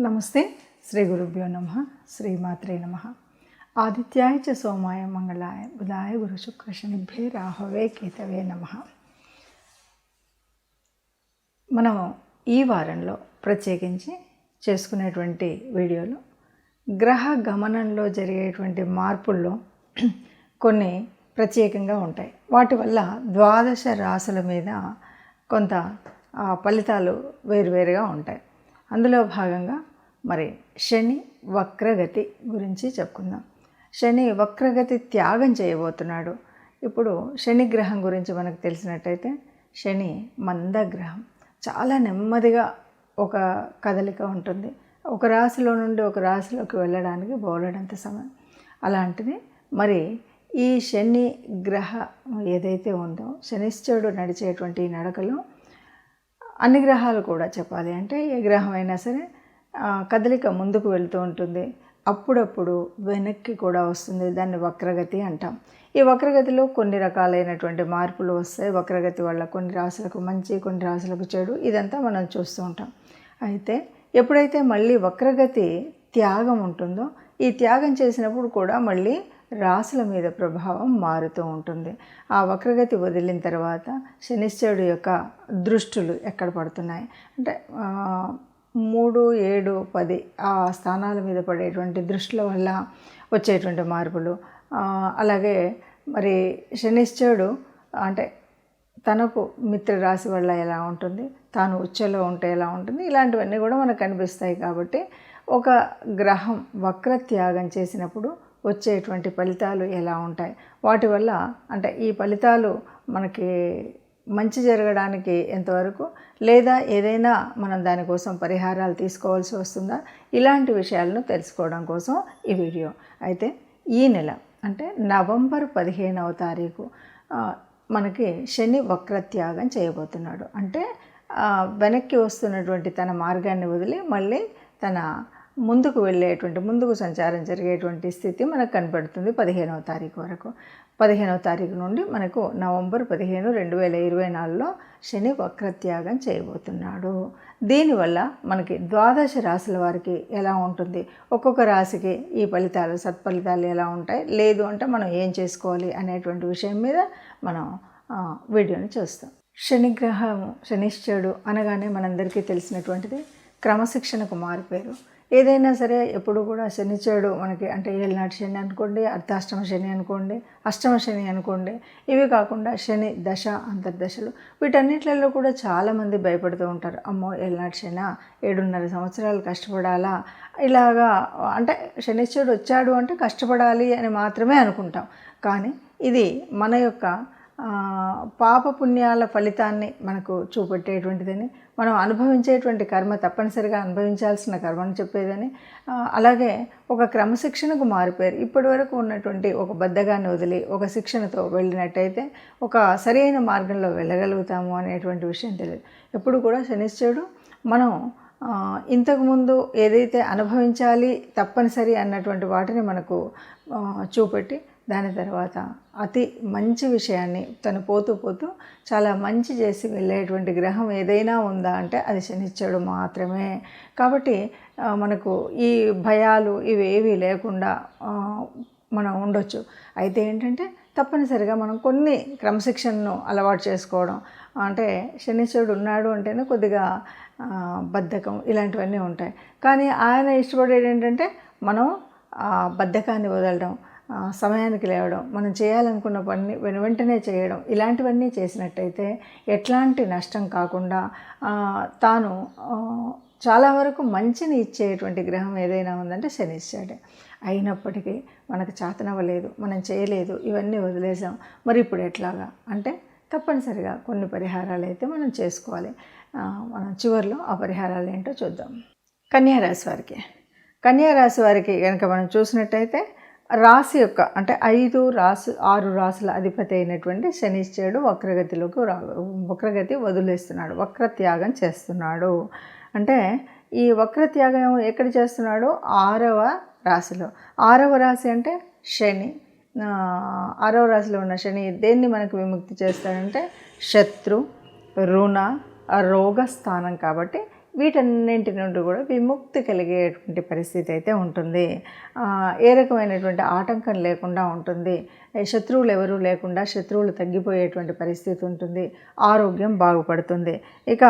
నమస్తే. శ్రీ గురుభ్యో నమః. శ్రీమాత్రే నమః. ఆదిత్యాయ చ సోమాయ మంగళాయ బుధాయ గురు శుక్ర శనిభ్యే రాహవే కేతవే నమః. మనం ఈ వారంలో ప్రత్యేకించి చేసుకునేటువంటి వీడియోలో గ్రహ గమనంలో జరిగేటువంటి మార్పుల్లో కొన్ని ప్రత్యేకంగా ఉంటాయి. వాటి వల్ల ద్వాదశ రాశుల మీద కొంత ఫలితాలు వేరువేరుగా ఉంటాయి. అందులో భాగంగా మరి శని వక్రగతి గురించి చెప్పుకుందాం. శని వక్రగతి త్యాగం చేయబోతున్నాడు. ఇప్పుడు శని గ్రహం గురించి మనకు తెలిసినట్టయితే శని మందగ్రహం, చాలా నెమ్మదిగా ఒక కదలిక ఉంటుంది. ఒక రాశిలో నుండి ఒక రాశిలోకి వెళ్ళడానికి బోలెడంత సమయం. అలాంటిది మరి ఈ శని గ్రహ ఏదైతే ఉందో శనిశ్చరుడు నడిచేటువంటి నడకలో అన్ని గ్రహాలు కూడా చెప్పాలి అంటే ఏ గ్రహం అయినా సరే కదలిక ముందుకు వెళుతూ ఉంటుంది, అప్పుడప్పుడు వెనక్కి కూడా వస్తుంది. దాన్ని వక్రగతి అంటాం. ఈ వక్రగతిలో కొన్ని రకాలైనటువంటి మార్పులు వస్తాయి. వక్రగతి వల్ల కొన్ని రాశులకు మంచి, కొన్ని రాశులకు చెడు, ఇదంతా మనం చూస్తూ ఉంటాం. అయితే ఎప్పుడైతే మళ్ళీ వక్రగతి త్యాగం ఉంటుందో ఈ త్యాగం చేసినప్పుడు కూడా మళ్ళీ రాశుల మీద ప్రభావం మారుతూ ఉంటుంది. ఆ వక్రగతి వదిలిన తర్వాత శనిశ్చరుడు యొక్క దృష్టులు ఎక్కడ పడుతున్నాయి అంటే 3, 7, 10 ఆ స్థానాల మీద పడేటువంటి దృష్టిల వల్ల వచ్చేటువంటి మార్పులు, అలాగే మరి శనిశ్చరుడు అంటే తనకు మిత్రరాశి వల్ల ఎలా ఉంటుంది, తాను ఉచ్చలో ఉంటే ఎలా ఉంటుంది, ఇలాంటివన్నీ కూడా మనకు కనిపిస్తాయి. కాబట్టి ఒక గ్రహం వక్రత్యాగం చేసినప్పుడు వచ్చేటువంటి ఫలితాలు ఎలా ఉంటాయి, వాటి వల్ల అంటే ఈ ఫలితాలు మనకి మంచి జరగడానికి ఎంతవరకు, లేదా ఏదైనా మనం దానికోసం పరిహారాలు తీసుకోవాల్సి వస్తుందా, ఇలాంటి విషయాలను తెలుసుకోవడం కోసం ఈ వీడియో. అయితే ఈ నెల అంటే నవంబర్ 15వ తారీఖు మనకి శని వక్రత్యాగం చేయబోతున్నాడు. అంటే వెనక్కి వస్తున్నటువంటి తన మార్గాన్ని వదిలి మళ్ళీ తన ముందుకు వెళ్ళేటువంటి, ముందుకు సంచారం జరిగేటువంటి స్థితి మనకు కనపడుతుంది 15వ తారీఖు వరకు. 15వ తారీఖు నుండి మనకు నవంబర్ 15, 2024లో శని వక్రత్యాగం చేయబోతున్నాడు. దీనివల్ల మనకి ద్వాదశ రాశుల వారికి ఎలా ఉంటుంది, ఒక్కొక్క రాశికి ఈ ఫలితాలు సత్ఫలితాలు ఎలా ఉంటాయి, లేదు అంటే మనం ఏం చేసుకోవాలి అనేటువంటి విషయం మీద మనం వీడియోని చూస్తాం. శనిగ్రహం శనిశ్చరుడు అనగానే మనందరికీ తెలిసినటువంటిది క్రమశిక్షణకు మారిపోయారు. ఏదైనా సరే ఎప్పుడు కూడా శనిశ్చరుడు మనకి అంటే ఏళ్ళనాటి శని అనుకోండి, అర్ధాష్టమ శని అనుకోండి, అష్టమ శని అనుకోండి, ఇవి కాకుండా శని దశ అంతర్దశలు, వీటన్నిటిలో కూడా చాలామంది భయపడుతూ ఉంటారు. అమ్మో ఏళ్ళనాటి శని 7.5 సంవత్సరాలు కష్టపడాలా, ఇలాగా అంటే శనిశ్చరుడు వచ్చాడు అంటే కష్టపడాలి అని మాత్రమే అనుకుంటాం. కానీ ఇది మన యొక్క పాపపుణ్యాల ఫలితాన్ని మనకు చూపెట్టేటువంటిదని, మనం అనుభవించేటువంటి కర్మ తప్పనిసరిగా అనుభవించాల్సిన కర్మను చెప్పేదని, అలాగే ఒక క్రమశిక్షణకు మారిపోయారు. ఇప్పటి వరకు ఉన్నటువంటి ఒక బద్ధగాన్ని వదిలి ఒక శిక్షణతో వెళ్ళినట్టయితే ఒక సరైన మార్గంలో వెళ్ళగలుగుతాము అనేటువంటి విషయం తెలియదు. ఎప్పుడు కూడా శనిశ్చరుడు మనం ఇంతకుముందు ఏదైతే అనుభవించాలి తప్పనిసరి అన్నటువంటి వాటిని మనకు చూపెట్టి దాని తర్వాత అతి మంచి విషయాన్ని తను పోతూ పోతూ చాలా మంచి చేసి వెళ్ళేటువంటి గ్రహం ఏదైనా ఉందా అంటే అది శనిశ్చరుడు మాత్రమే. కాబట్టి మనకు ఈ భయాలు ఇవేవి లేకుండా మనం ఉండొచ్చు. అయితే ఏంటంటే తప్పనిసరిగా మనం కొన్ని క్రమశిక్షణను అలవాటు చేసుకోవడం, అంటే శనిశ్చరుడు ఉన్నాడు అంటేనే కొద్దిగా బద్ధకం ఇలాంటివన్నీ ఉంటాయి. కానీ ఆయన ఇష్టపడేది ఏంటంటే మనం బద్ధకాన్ని వదలడం, సమయానికి లేవడం, మనం చేయాలనుకున్న పని వెంటనే చేయడం, ఇలాంటివన్నీ చేసినట్టయితే ఎట్లాంటి నష్టం కాకుండా తాను చాలా వరకు మంచిని ఇచ్చేటువంటి గ్రహం ఏదైనా ఉందంటే శనిశ్చరుడే. అయినప్పటికీ మనకు చేతనవ్వలేదు, మనం చేయలేదు, ఇవన్నీ వదిలేసాం, మరి ఇప్పుడు ఎట్లాగా అంటే తప్పనిసరిగా కొన్ని పరిహారాలు అయితే మనం చేసుకోవాలి. మనం చివరిలో ఆ పరిహారాలు ఏంటో చూద్దాం. కన్యారాశి వారికి కనుక మనం చూసినట్టయితే రాశి యొక్క అంటే 6 రాశుల అధిపతి అయినటువంటి శనిశ్చరుడు వక్రగతి వదిలేస్తున్నాడు, వక్రత్యాగం చేస్తున్నాడు. అంటే ఈ వక్రత్యాగం ఎక్కడ చేస్తున్నాడు, 6వ రాశిలో. 6వ రాశి అంటే శని. 6వ రాశిలో ఉన్న శని దేన్ని మనకు విముక్తి చేస్తాడంటే శత్రు, రుణ, రోగ స్థానం. కాబట్టి వీటన్నింటి నుండి కూడా విముక్తి కలిగేటువంటి పరిస్థితి అయితే ఉంటుంది. ఏ రకమైనటువంటి ఆటంకం లేకుండా ఉంటుంది. శత్రువులు ఎవరూ లేకుండా శత్రువులు తగ్గిపోయేటువంటి పరిస్థితి ఉంటుంది. ఆరోగ్యం బాగుపడుతుంది. ఇక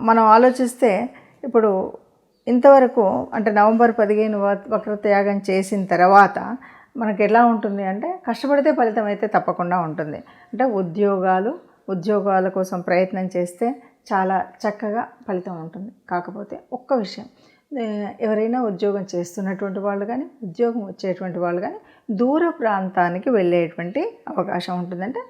మనం ఆలోచిస్తే ఇప్పుడు ఇంతవరకు అంటే నవంబర్ 15 వక్రత్యాగం చేసిన తర్వాత మనకి ఎలా ఉంటుంది అంటే కష్టపడితే ఫలితం అయితే తప్పకుండా ఉంటుంది. అంటే ఉద్యోగాల కోసం ప్రయత్నం చేస్తే చాలా చక్కగా ఫలితం ఉంటుంది. కాకపోతే ఒక్క విషయం, ఎవరైనా ఉద్యోగం చేస్తున్నటువంటి వాళ్ళు కానీ ఉద్యోగం వచ్చేటువంటి వాళ్ళు కానీ దూర ప్రాంతానికి వెళ్ళేటువంటి అవకాశం ఉంటుందంటే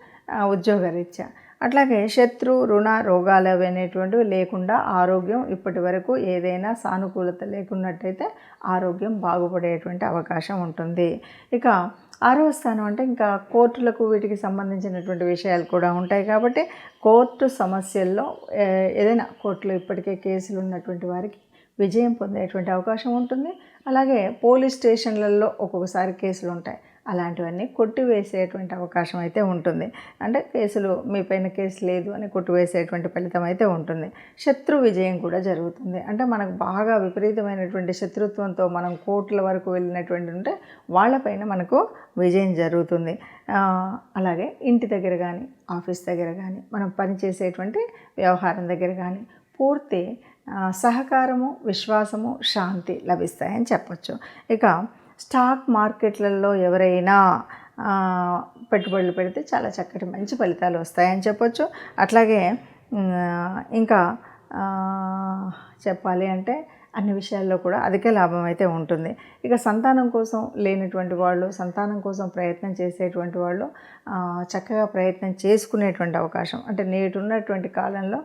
ఉద్యోగరీత్యా. అట్లాగే శత్రు రుణ రోగాలు అనేటువంటివి లేకుండా ఆరోగ్యం ఇప్పటి వరకు ఏదైనా సానుకూలత లేకున్నట్టయితే ఆరోగ్యం బాగుపడేటువంటి అవకాశం ఉంటుంది. ఇక 6వ స్థానం అంటే ఇంకా కోర్టులకు వీటికి సంబంధించినటువంటి విషయాలు కూడా ఉంటాయి. కాబట్టి కోర్టు సమస్యల్లో ఏదైనా కోర్టులో ఇప్పటికే కేసులు ఉన్నటువంటి వారికి విజయం పొందేటువంటి అవకాశం ఉంటుంది. అలాగే పోలీస్ స్టేషన్లలో ఒక్కొక్కసారి కేసులు ఉంటాయి, అలాంటివన్నీ కొట్టివేసేటువంటి అవకాశం అయితే ఉంటుంది. అంటే మీ పైన కేసు లేదు అని కొట్టివేసేటువంటి ఫలితం అయితే ఉంటుంది. శత్రు విజయం కూడా జరుగుతుంది. అంటే మనకు బాగా విపరీతమైనటువంటి శత్రుత్వంతో మనం కోర్టుల వరకు వెళ్ళినటువంటి ఉంటే వాళ్ళపైన మనకు విజయం జరుగుతుంది. అలాగే ఇంటి దగ్గర కానీ ఆఫీస్ దగ్గర కానీ మనం పనిచేసేటువంటి వ్యవహారం దగ్గర కానీ పూర్తి సహకారము, విశ్వాసము, శాంతి లభిస్తాయని చెప్పచ్చు. ఇక స్టాక్ మార్కెట్లలో ఎవరైనా పెట్టుబడులు పెడితే చాలా చక్కటి మంచి ఫలితాలు వస్తాయని చెప్పొచ్చు. అట్లాగే ఇంకా చెప్పాలి అంటే అన్ని విషయాల్లో కూడా అధిక లాభం అయితే ఉంటుంది. ఇక సంతానం కోసం లేనటువంటి వాళ్ళు, సంతానం కోసం ప్రయత్నం చేసేటువంటి వాళ్ళు చక్కగా ప్రయత్నం చేసుకునేటువంటి అవకాశం అంటే నేటున్నటువంటి కాలంలో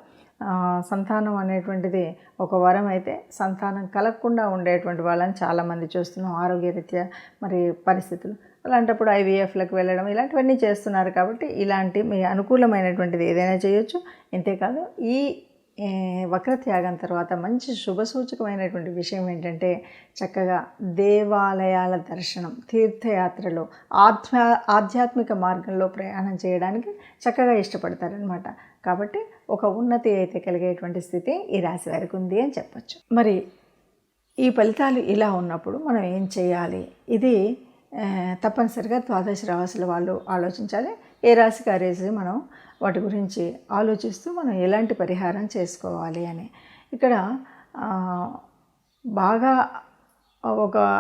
సంతానం అనేటువంటిది ఒక వరం అయితే సంతానం కలగకుండా ఉండేటువంటి వాళ్ళని చాలామంది చూస్తున్నాం ఆరోగ్యరీత్యా మరి పరిస్థితులు. అలాంటప్పుడు ఐవీఎఫ్లకు వెళ్ళడం ఇలాంటివన్నీ చేస్తున్నారు. కాబట్టి ఇలాంటి మీ అనుకూలమైనటువంటిది ఏదైనా చేయొచ్చు. ఇంతేకాదు ఈ వక్రత్యాగం తర్వాత మంచి శుభసూచకమైనటువంటి విషయం ఏంటంటే చక్కగా దేవాలయాల దర్శనం, తీర్థయాత్రలు, ఆధ్యాత్మిక మార్గంలో ప్రయాణం చేయడానికి చక్కగా ఇష్టపడతారనమాట. కాబట్టి ఒక ఉన్నతి అయితే కలిగేటువంటి స్థితి ఈ రాశి వారికి ఉంది అని చెప్పచ్చు. మరి ఈ ఫలితాలు ఇలా ఉన్నప్పుడు మనం ఏం చేయాలి? ఇది తప్పనిసరిగా ద్వాదశ రాశుల వాళ్ళు ఆలోచించాలి. ఏ రాశికి ఆ రాశి మనం వాటి గురించి ఆలోచిస్తూ మనం ఎలాంటి పరిహారం చేసుకోవాలి అని. ఇక్కడ బాగా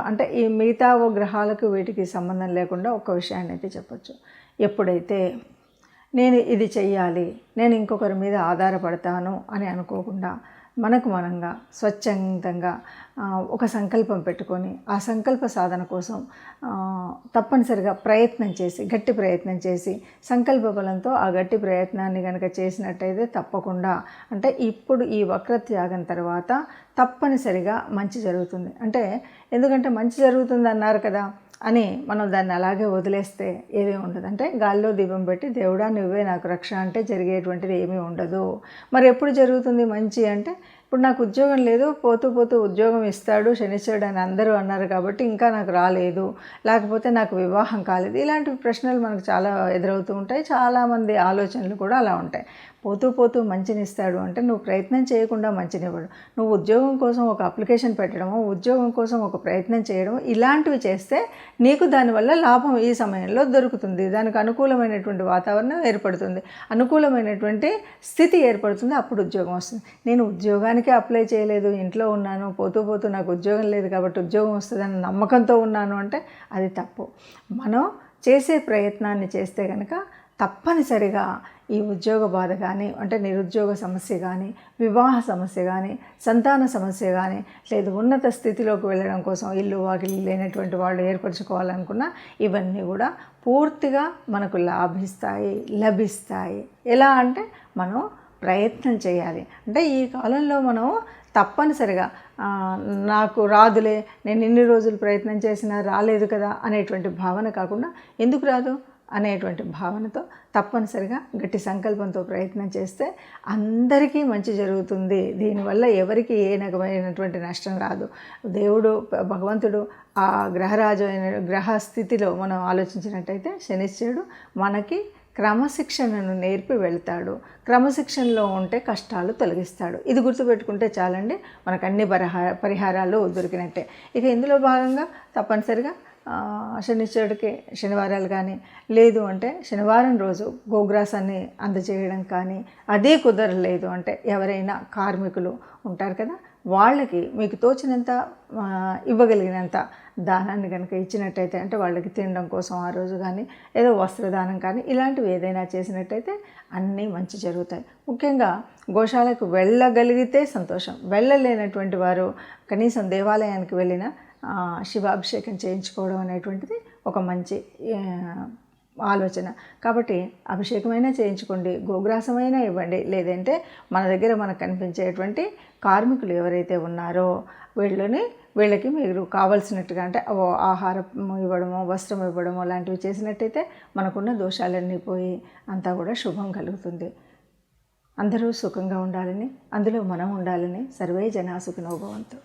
అంటే ఈ మిగతా గ్రహాలకు వీటికి సంబంధం లేకుండా ఒక విషయాన్ని అయితే చెప్పచ్చు. ఎప్పుడైతే నేను ఇది చెయ్యాలి, నేను ఇంకొకరి మీద ఆధారపడతాను అని అనుకోకుండా మనకు మనంగా స్వచ్ఛందంగా ఒక సంకల్పం పెట్టుకొని ఆ సంకల్ప సాధన కోసం తప్పనిసరిగా గట్టి ప్రయత్నం చేసి సంకల్ప బలంతో ఆ గట్టి ప్రయత్నాన్ని కనుక చేసినట్టయితే తప్పకుండా అంటే ఇప్పుడు ఈ వక్రత్యాగం తర్వాత తప్పనిసరిగా మంచి జరుగుతుంది. అంటే ఎందుకంటే మంచి జరుగుతుంది అన్నారు కదా అని మనం దాన్ని అలాగే వదిలేస్తే ఏమీ ఉండదు. అంటే గాల్లో దీపం పెట్టి దేవుడా నువ్వే నాకు రక్ష అంటే జరిగేటువంటిది ఏమీ ఉండదు. మరి ఎప్పుడు జరుగుతుంది మంచి అంటే ఇప్పుడు నాకు ఉద్యోగం లేదు, పోతూ ఉద్యోగం ఇస్తాడు శనిశ్చరుడు అని అందరూ అన్నారు కాబట్టి ఇంకా నాకు రాలేదు, లేకపోతే నాకు వివాహం కాలేదు, ఇలాంటి ప్రశ్నలు మనకు చాలా ఎదురవుతూ ఉంటాయి. చాలామంది ఆలోచనలు కూడా అలా ఉంటాయి. పోతూ మంచినిస్తాడు అంటే నువ్వు ప్రయత్నం చేయకుండా మంచినివ్వడు. నువ్వు ఉద్యోగం కోసం ఒక అప్లికేషన్ పెట్టడము, ఉద్యోగం కోసం ఒక ప్రయత్నం చేయడము ఇలాంటివి చేస్తే నీకు దానివల్ల లాభం ఈ సమయంలో దొరుకుతుంది. దానికి అనుకూలమైనటువంటి వాతావరణం ఏర్పడుతుంది, అనుకూలమైనటువంటి స్థితి ఏర్పడుతుంది, అప్పుడు ఉద్యోగం వస్తుంది. నేను ఉద్యోగానికే అప్లై చేయలేదు, ఇంట్లో ఉన్నాను, పోతూ నాకు ఉద్యోగం లేదు కాబట్టి ఉద్యోగం వస్తుందని నమ్మకంతో ఉన్నాను అంటే అది తప్పు. మనం చేసే ప్రయత్నాన్ని చేస్తే కనుక తప్పనిసరిగా ఈ ఉద్యోగ బాధ కానీ అంటే నిరుద్యోగ సమస్య కానీ, వివాహ సమస్య కానీ, సంతాన సమస్య కానీ, లేదు ఉన్నత స్థితిలోకి వెళ్ళడం కోసం ఇల్లు వాకిలి లేనటువంటి వాళ్ళు ఏర్పరచుకోవాలనుకున్నా ఇవన్నీ కూడా పూర్తిగా మనకు లభిస్తాయి. ఎలా అంటే మనం ప్రయత్నం చేయాలి. అంటే ఈ కాలంలో మనం తప్పనిసరిగా నాకు రాదులే, నేను ఇన్ని రోజులు ప్రయత్నం చేసినా రాలేదు కదా అనేటువంటి భావన కాకుండా ఎందుకు రాదు అనేటువంటి భావనతో తప్పనిసరిగా గట్టి సంకల్పంతో ప్రయత్నం చేస్తే అందరికీ మంచి జరుగుతుంది. దీనివల్ల ఎవరికి ఏ రకమైనటువంటి నష్టం రాదు. దేవుడు భగవంతుడు ఆ గ్రహ స్థితిలో మనం ఆలోచించినట్టయితే శనిశ్చరుడు మనకి క్రమశిక్షణను నేర్పి వెళ్తాడు. క్రమశిక్షణలో ఉంటే కష్టాలు తొలగిస్తాడు. ఇది గుర్తుపెట్టుకుంటే చాలండి, మనకు అన్ని పరిహారాలు దొరికినట్టే. ఇక ఇందులో భాగంగా తప్పనిసరిగా శనిశ్చరుడికి శనివారాలు కానీ, లేదు అంటే శనివారం రోజు గోగ్రాసాన్ని అందజేయడం కానీ, అదే కుదరలేదు అంటే ఎవరైనా కార్మికులు ఉంటారు కదా, వాళ్ళకి మీకు తోచినంత ఇవ్వగలిగినంత దానాన్ని కనుక ఇచ్చినట్టయితే, అంటే వాళ్ళకి తినడం కోసం ఆ రోజు కానీ, ఏదో వస్త్రదానం కానీ, ఇలాంటివి ఏదైనా చేసినట్టయితే అన్నీ మంచి జరుగుతాయి. ముఖ్యంగా గోశాలకు వెళ్ళగలిగితే సంతోషం. వెళ్ళలేనటువంటి వారు కనీసం దేవాలయానికి వెళ్ళిన శివాభిషేకం చేయించుకోవడం అనేటువంటిది ఒక మంచి ఆలోచన. కాబట్టి అభిషేకమైనా చేయించుకోండి, గోగ్రాసమైనా ఇవ్వండి, లేదంటే మన దగ్గర మనకు కనిపించేటువంటి కార్మికులు ఎవరైతే ఉన్నారో వీళ్ళకి మీరు కావాల్సినట్టుగా, అంటే ఆహారం ఇవ్వడమో వస్త్రం ఇవ్వడమో లాంటివి చేసినట్టయితే మనకున్న దోషాలన్నీ పోయి అంతా కూడా శుభం కలుగుతుంది. అందరూ సుఖంగా ఉండాలని, అందులో మనం ఉండాలని సర్వే జనా సుఖినో భవంతు.